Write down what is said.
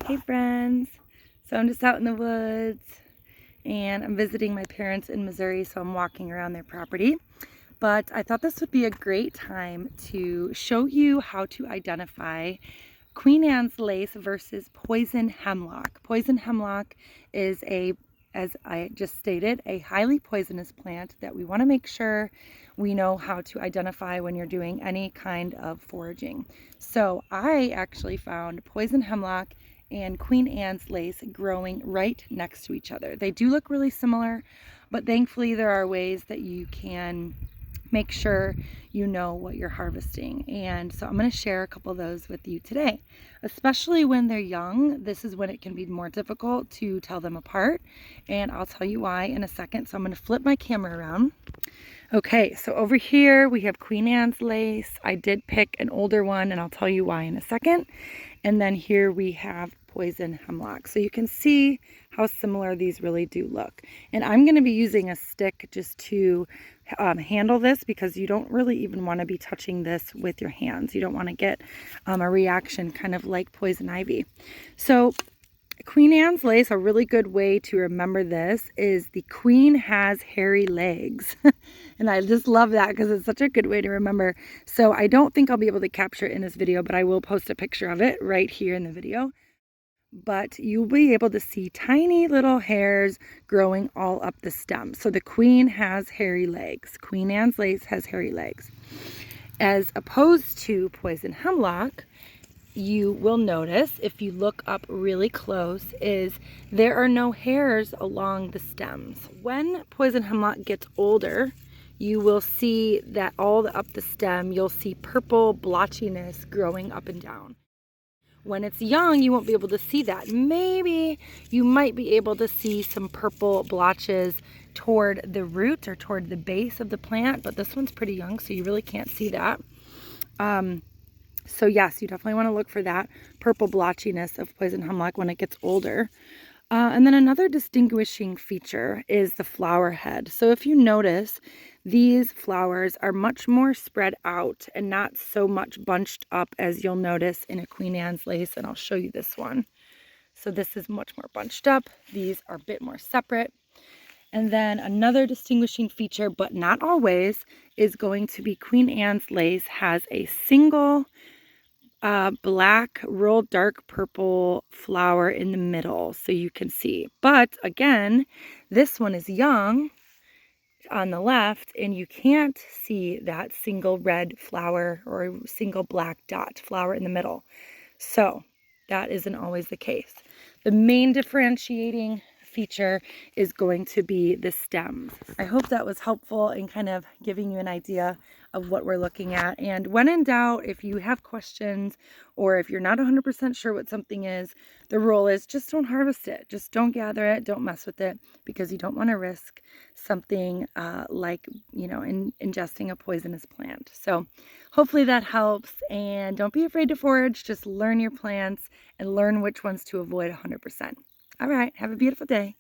Hey friends, so I'm just out in the woods and I'm visiting my parents in Missouri, so I'm walking around their property. But I thought this would be a great time to show you how to identify Queen Anne's lace versus poison hemlock. Poison hemlock is as I just stated, a highly poisonous plant that we want to make sure we know how to identify when you're doing any kind of foraging. So I actually found poison hemlock and Queen Anne's lace growing right next to each other. They do look really similar, but thankfully there are ways that you can make sure you know what you're harvesting. And so I'm going to share a couple of those with you today. Especially when they're young, this is when it can be more difficult to tell them apart, and I'll tell you why in a second. So I'm going to flip my camera around. Okay, so over here we have Queen Anne's lace. I did pick an older one and I'll tell you why in a second. And then here we have poison hemlock. So you can see how similar these really do look. And I'm going to be using a stick just to handle this, because you don't really even want to be touching this with your hands. You don't want to get a reaction kind of like poison ivy. So Queen Anne's lace, a really good way to remember this is the queen has hairy legs. And I just love that because it's such a good way to remember. So I don't think I'll be able to capture it in this video, but I will post a picture of it right here in the video. But you'll be able to see tiny little hairs growing all up the stem. So the queen has hairy legs. Queen Anne's lace has hairy legs. As opposed to poison hemlock, you will notice if you look up really close is there are no hairs along the stems. When poison hemlock gets older, you will see that all up the stem, you'll see purple blotchiness growing up and down. When it's young, you won't be able to see that. Maybe you might be able to see some purple blotches toward the root or toward the base of the plant, but this one's pretty young, so you really can't see that. So yes, you definitely want to look for that purple blotchiness of poison hemlock when it gets older. And then another distinguishing feature is the flower head. So if you notice, these flowers are much more spread out and not so much bunched up as you'll notice in a Queen Anne's lace, and I'll show you this one. So this is much more bunched up. These are a bit more separate. And then another distinguishing feature, but not always, is going to be Queen Anne's lace has a single black, real dark purple flower in the middle, so you can see. But again, this one is young on the left, and you can't see that single red flower or single black dot flower in the middle. So that isn't always the case. The main differentiating feature is going to be the stems. I hope that was helpful in kind of giving you an idea of what we're looking at. And when in doubt, if you have questions or if you're not 100% sure what something is, the rule is just don't harvest it. Just don't gather it. Don't mess with it, because you don't want to risk something like, ingesting a poisonous plant. So hopefully that helps. And don't be afraid to forage. Just learn your plants and learn which ones to avoid 100%. All right. Have a beautiful day.